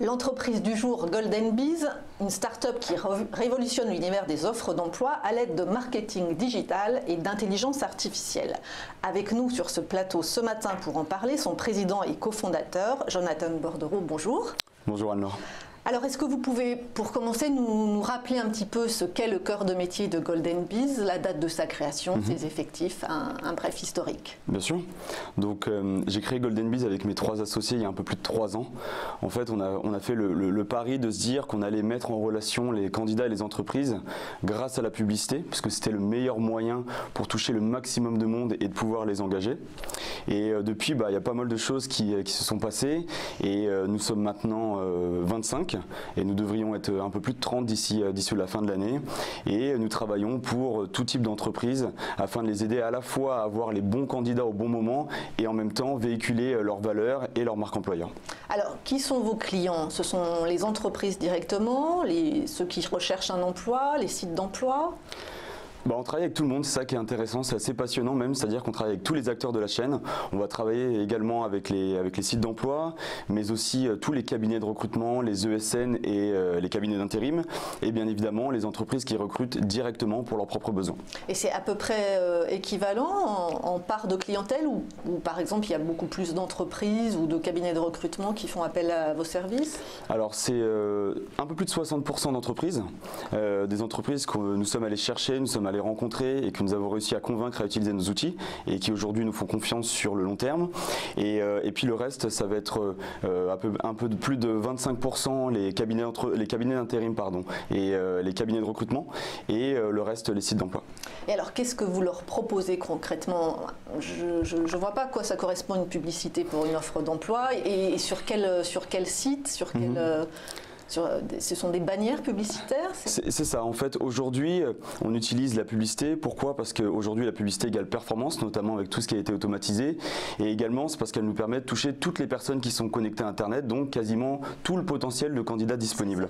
L'entreprise du jour Golden Bees, une start-up qui révolutionne l'univers des offres d'emploi à l'aide de marketing digital et d'intelligence artificielle. Avec nous sur ce plateau ce matin pour en parler, son président et cofondateur, Jonathan Bordereau. Bonjour. Bonjour Anne-Laure. Alors, est-ce que vous pouvez, pour commencer, nous rappeler un petit peu ce qu'est le cœur de métier de Golden Bees, la date de sa création, ses effectifs, un bref historique? Bien sûr. Donc, j'ai créé Golden Bees avec mes 3 associés il y a un peu plus de 3 ans. En fait, on a fait le pari de se dire qu'on allait mettre en relation les candidats et les entreprises grâce à la publicité, parce que c'était le meilleur moyen pour toucher le maximum de monde et de pouvoir les engager. Et depuis, il y a pas mal de choses qui se sont passées et nous sommes maintenant 25. Et nous devrions être un peu plus de 30 d'ici la fin de l'année. Et nous travaillons pour tout type d'entreprise afin de les aider à la fois à avoir les bons candidats au bon moment et en même temps véhiculer leurs valeurs et leur marque employeur. Alors, qui sont vos clients? Ce sont les entreprises directement, ceux qui recherchent un emploi, les sites d'emploi? On travaille avec tout le monde, c'est ça qui est intéressant, c'est assez passionnant même, c'est-à-dire qu'on travaille avec tous les acteurs de la chaîne. On va travailler également avec les sites d'emploi, mais aussi tous les cabinets de recrutement, les ESN et les cabinets d'intérim, et bien évidemment les entreprises qui recrutent directement pour leurs propres besoins. Et c'est à peu près équivalent en part de clientèle ou par exemple il y a beaucoup plus d'entreprises ou de cabinets de recrutement qui font appel à vos services? Alors c'est un peu plus de 60% d'entreprises, des entreprises que nous sommes allés chercher, nous sommes allés rencontrer et que nous avons réussi à convaincre à utiliser nos outils et qui aujourd'hui nous font confiance sur le long terme. Et puis le reste, ça va être un peu plus de 25% les cabinets d'intérim et les cabinets de recrutement et le reste les sites d'emploi. Et alors qu'est-ce que vous leur proposez concrètement? Je ne vois pas à quoi ça correspond une publicité pour une offre d'emploi et sur quel site, ce sont des bannières publicitaires? C'est ça, en fait aujourd'hui on utilise la publicité, pourquoi? Parce qu'aujourd'hui la publicité égale performance, notamment avec tout ce qui a été automatisé, et également c'est parce qu'elle nous permet de toucher toutes les personnes qui sont connectées à Internet, donc quasiment tout le potentiel de candidats disponibles.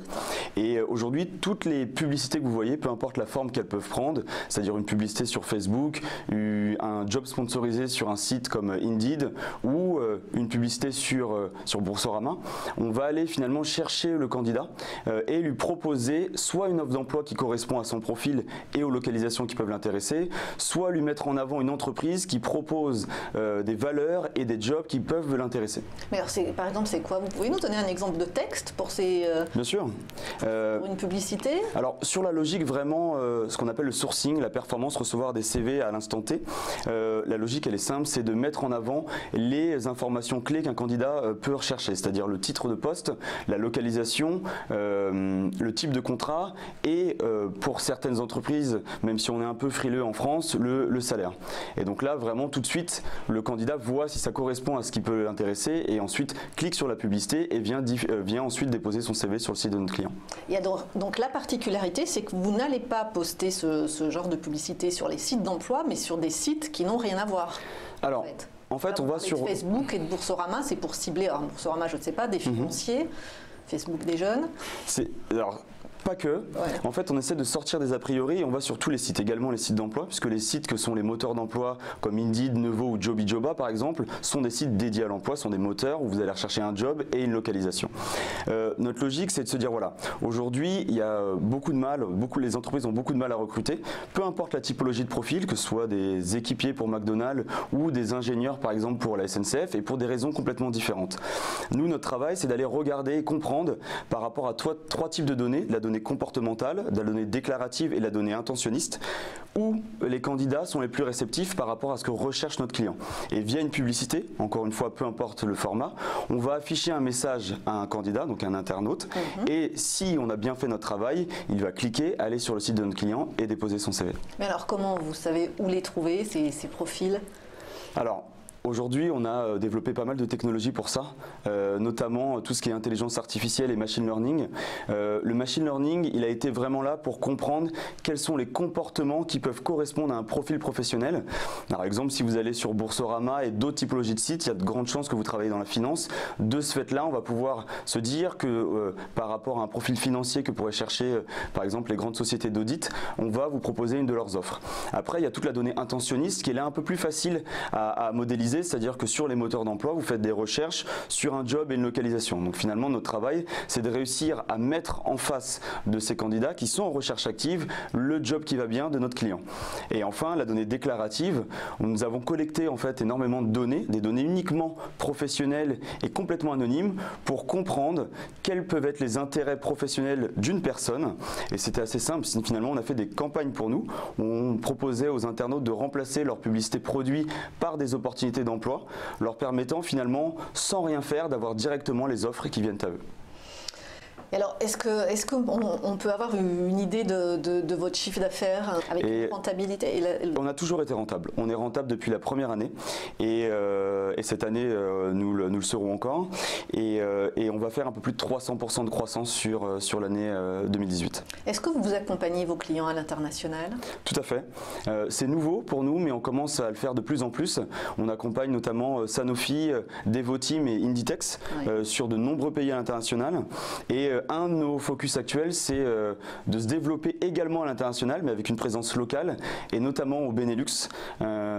Et aujourd'hui toutes les publicités que vous voyez, peu importe la forme qu'elles peuvent prendre, c'est-à-dire une publicité sur Facebook, un job sponsorisé sur un site comme Indeed ou une publicité sur Boursorama, on va aller finalement chercher le candidat et lui proposer soit une offre d'emploi qui correspond à son profil et aux localisations qui peuvent l'intéresser, soit lui mettre en avant une entreprise qui propose des valeurs et des jobs qui peuvent l'intéresser. Mais alors par exemple c'est quoi? Vous pouvez nous donner un exemple de texte pour Bien sûr. Pour une publicité? Alors sur la logique vraiment, ce qu'on appelle le sourcing, la performance, recevoir des CV à l'instant T, la logique elle est simple, c'est de mettre en avant les informations clés qu'un candidat peut rechercher, c'est-à-dire le titre de poste, la localisation, le type de contrat et pour certaines entreprises, même si on est un peu frileux en France, le salaire. Et donc là vraiment tout de suite le candidat voit si ça correspond à ce qui peut l'intéresser et ensuite clique sur la publicité et vient ensuite déposer son CV sur le site de notre client. Il y a donc la particularité, c'est que vous n'allez pas poster ce genre de publicité sur les sites d'emploi mais sur des sites qui n'ont rien à voir. Alors, en fait on va sur Facebook et de Boursorama, c'est pour cibler, alors Boursorama je ne sais pas, des financiers. Facebook des jeunes? Alors, pas que. Ouais. En fait, on essaie de sortir des a priori et on va sur tous les sites, également les sites d'emploi, puisque les sites que sont les moteurs d'emploi comme Indeed, Nevo ou Jobijoba par exemple, sont des sites dédiés à l'emploi, sont des moteurs où vous allez rechercher un job et une localisation. Notre logique, c'est de se dire voilà, aujourd'hui, il y a les entreprises ont beaucoup de mal à recruter, peu importe la typologie de profil, que ce soit des équipiers pour McDonald's ou des ingénieurs par exemple pour la SNCF et pour des raisons complètement différentes. Nous, notre travail, c'est d'aller regarder et comprendre par rapport à 3 types de données, la donnée comportementale, la donnée déclarative et la donnée intentionniste, où les candidats sont les plus réceptifs par rapport à ce que recherche notre client. Et via une publicité, encore une fois, peu importe le format, on va afficher un message à un candidat, donc un internaute, et si on a bien fait notre travail, il va cliquer, aller sur le site de notre client et déposer son CV. Mais alors comment vous savez où les trouver, ces profils? Alors, aujourd'hui, on a développé pas mal de technologies pour ça, notamment tout ce qui est intelligence artificielle et machine learning. Le machine learning, il a été vraiment là pour comprendre quels sont les comportements qui peuvent correspondre à un profil professionnel. Par exemple, si vous allez sur Boursorama et d'autres typologies de sites, il y a de grandes chances que vous travaillez dans la finance. De ce fait-là, on va pouvoir se dire que par rapport à un profil financier que pourraient chercher par exemple les grandes sociétés d'audit, on va vous proposer une de leurs offres. Après, il y a toute la donnée intentionniste qui est là un peu plus facile à modéliser localisé, c'est-à-dire que sur les moteurs d'emploi, vous faites des recherches sur un job et une localisation. Donc finalement, notre travail, c'est de réussir à mettre en face de ces candidats qui sont en recherche active le job qui va bien de notre client. Et enfin, la donnée déclarative, nous avons collecté en fait énormément de données, des données uniquement professionnelles et complètement anonymes pour comprendre quels peuvent être les intérêts professionnels d'une personne. Et c'était assez simple, finalement on a fait des campagnes pour nous, où on proposait aux internautes de remplacer leur publicité produit par des opportunités d'emploi, leur permettant finalement, sans rien faire, d'avoir directement les offres qui viennent à eux. Et alors, est-ce qu'on peut avoir une idée de votre chiffre d'affaires avec une rentabilité? On a toujours été rentable. On est rentable depuis la première année et cette année, nous le serons encore. Et on va faire un peu plus de 300% de croissance sur l'année 2018. Est-ce que vous accompagnez vos clients à l'international? Tout à fait. C'est nouveau pour nous, mais on commence à le faire de plus en plus. On accompagne notamment Sanofi, Devoteam et Inditex sur de nombreux pays à l'international. Et un de nos focus actuels, c'est de se développer également à l'international, mais avec une présence locale, et notamment au Benelux,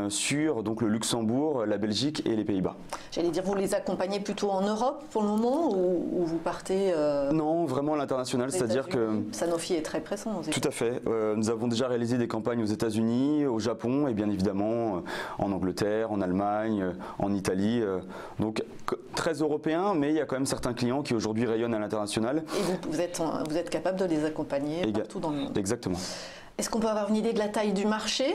sur donc, le Luxembourg, la Belgique et les Pays-Bas. J'allais dire, vous les accompagnez plutôt en Europe pour le moment, ou vous partez Non, vraiment à l'international, c'est-à-dire que... Sanofi est très pressant aux États-Unis. Tout à fait. Nous avons déjà réalisé des campagnes aux États-Unis, au Japon, et bien évidemment en Angleterre, en Allemagne, en Italie. Donc très européen, mais il y a quand même certains clients qui aujourd'hui rayonnent à l'international. Et vous êtes capable de les accompagner partout dans le monde. Exactement. Est-ce qu'on peut avoir une idée de la taille du marché?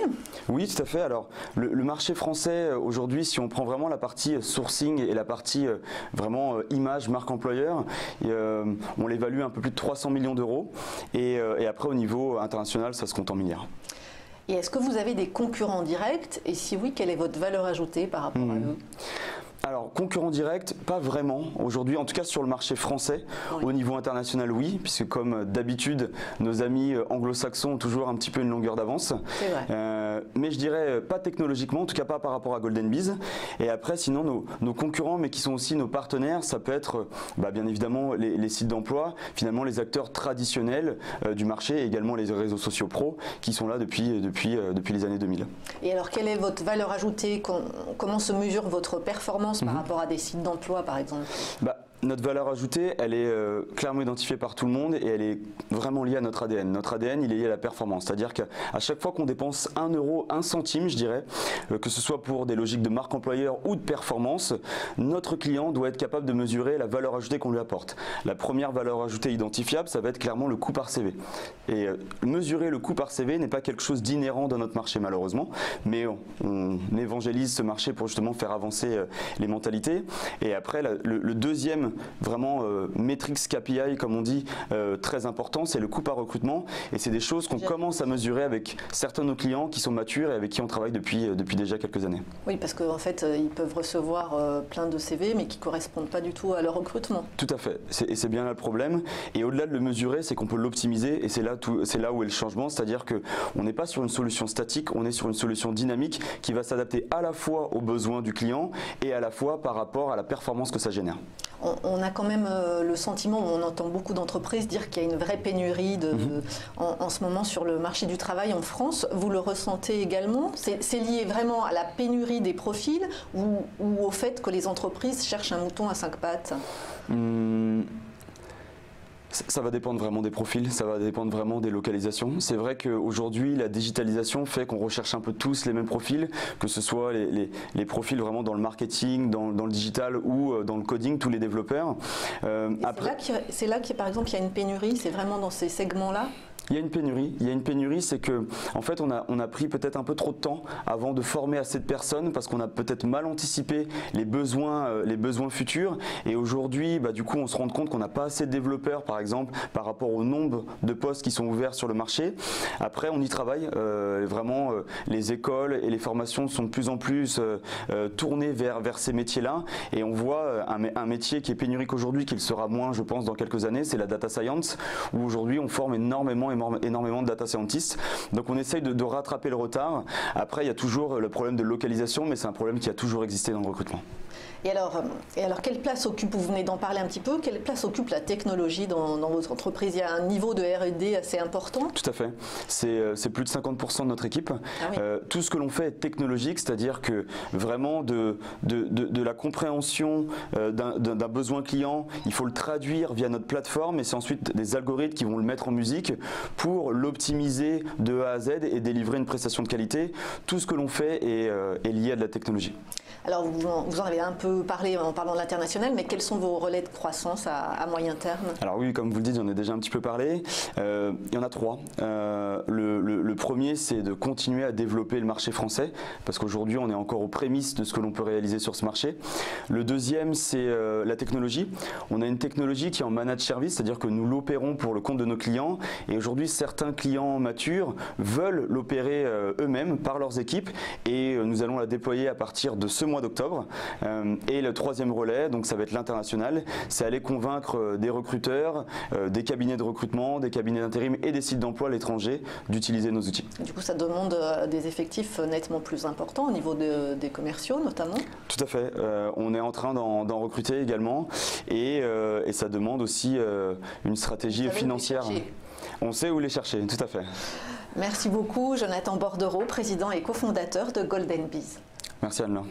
Oui, tout à fait. Alors, le marché français aujourd'hui, si on prend vraiment la partie sourcing et la partie vraiment image, marque employeur, on l'évalue un peu plus de 300 millions d'euros. Et après, au niveau international, ça se compte en milliards. Et est-ce que vous avez des concurrents directs? Et si oui, quelle est votre valeur ajoutée par rapport à eux? Alors, concurrent direct, pas vraiment. Aujourd'hui, en tout cas sur le marché français, au niveau international, oui, puisque comme d'habitude, nos amis anglo-saxons ont toujours un petit peu une longueur d'avance. Mais je dirais pas technologiquement, en tout cas pas par rapport à Golden Bees. Et après, sinon, nos concurrents, mais qui sont aussi nos partenaires, ça peut être bien évidemment les sites d'emploi, finalement les acteurs traditionnels du marché et également les réseaux sociaux pro qui sont là depuis les années 2000. Et alors, quelle est votre valeur ajoutée? Comment se mesure votre performance par rapport à des sites d'emploi, par exemple? Notre valeur ajoutée, elle est clairement identifiée par tout le monde et elle est vraiment liée à notre ADN. Notre ADN, il est lié à la performance. C'est-à-dire qu'à chaque fois qu'on dépense 1 euro, 1 centime, je dirais, que ce soit pour des logiques de marque employeur ou de performance, notre client doit être capable de mesurer la valeur ajoutée qu'on lui apporte. La première valeur ajoutée identifiable, ça va être clairement le coût par CV. Et mesurer le coût par CV n'est pas quelque chose d'inhérent dans notre marché, malheureusement, mais on évangélise ce marché pour justement faire avancer les mentalités. Et après, le deuxième vraiment metrics KPI comme on dit très important, c'est le coût par recrutement et c'est des choses qu'on commence à mesurer avec certains de nos clients qui sont matures et avec qui on travaille depuis déjà quelques années. Oui, parce qu'en fait ils peuvent recevoir plein de CV mais qui ne correspondent pas du tout à leur recrutement. Tout à fait, et c'est bien là le problème et au-delà de le mesurer, c'est qu'on peut l'optimiser et c'est là où est le changement, c'est-à-dire qu'on n'est pas sur une solution statique, on est sur une solution dynamique qui va s'adapter à la fois aux besoins du client et à la fois par rapport à la performance que ça génère. On a quand même le sentiment, on entend beaucoup d'entreprises dire qu'il y a une vraie pénurie en ce moment sur le marché du travail en France. Vous le ressentez également? C'est lié vraiment à la pénurie des profils ou au fait que les entreprises cherchent un mouton à 5 pattes? Ça va dépendre vraiment des profils, ça va dépendre vraiment des localisations. C'est vrai qu'aujourd'hui, la digitalisation fait qu'on recherche un peu tous les mêmes profils, que ce soit les profils vraiment dans le marketing, dans le digital ou dans le coding, tous les développeurs. C'est là qu'il par exemple, il y a une pénurie, c'est vraiment dans ces segments-là? Il y a une pénurie, c'est que en fait on a pris peut-être un peu trop de temps avant de former assez de personnes parce qu'on a peut-être mal anticipé les besoins futurs et aujourd'hui du coup on se rend compte qu'on n'a pas assez de développeurs par exemple par rapport au nombre de postes qui sont ouverts sur le marché. Après on y travaille, vraiment les écoles et les formations sont de plus en plus tournées vers ces métiers-là et on voit un métier qui est pénurique aujourd'hui, qu'il sera moins je pense dans quelques années, c'est la data science où aujourd'hui on forme énormément énormément de data scientists. Donc on essaye de rattraper le retard. Après, il y a toujours le problème de localisation, mais c'est un problème qui a toujours existé dans le recrutement. Et alors, quelle place occupe, vous venez d'en parler un petit peu, quelle place occupe la technologie dans votre entreprise? Il y a un niveau de R&D assez important? Tout à fait. C'est plus de 50% de notre équipe. Ah oui. Tout ce que l'on fait est technologique, c'est-à-dire que vraiment de la compréhension d'un besoin client, il faut le traduire via notre plateforme et c'est ensuite des algorithmes qui vont le mettre en musique pour l'optimiser de A à Z et délivrer une prestation de qualité. Tout ce que l'on fait est lié à de la technologie. Alors, vous en avez un peu parlé en parlant de l'international, mais quels sont vos relais de croissance à moyen terme? Alors oui, comme vous le dites, j'en ai déjà un petit peu parlé. Il y en a trois. Le premier, c'est de continuer à développer le marché français, parce qu'aujourd'hui, on est encore aux prémices de ce que l'on peut réaliser sur ce marché. Le deuxième, c'est la technologie. On a une technologie qui est en managed service, c'est-à-dire que nous l'opérons pour le compte de nos clients. Et aujourd'hui, certains clients matures veulent l'opérer eux-mêmes par leurs équipes, et nous allons la déployer à partir de ce mois d'octobre. Et le troisième relais, donc ça va être l'international, c'est aller convaincre des recruteurs, des cabinets de recrutement, des cabinets d'intérim et des sites d'emploi à l'étranger d'utiliser nos outils. Du coup, ça demande des effectifs nettement plus importants au niveau des commerciaux notamment? Tout à fait. On est en train d'en recruter également et ça demande aussi une stratégie financière. On sait où les chercher, tout à fait. Merci beaucoup, Jonathan Bordereau, président et cofondateur de Golden Bees. Merci Anne-Laure.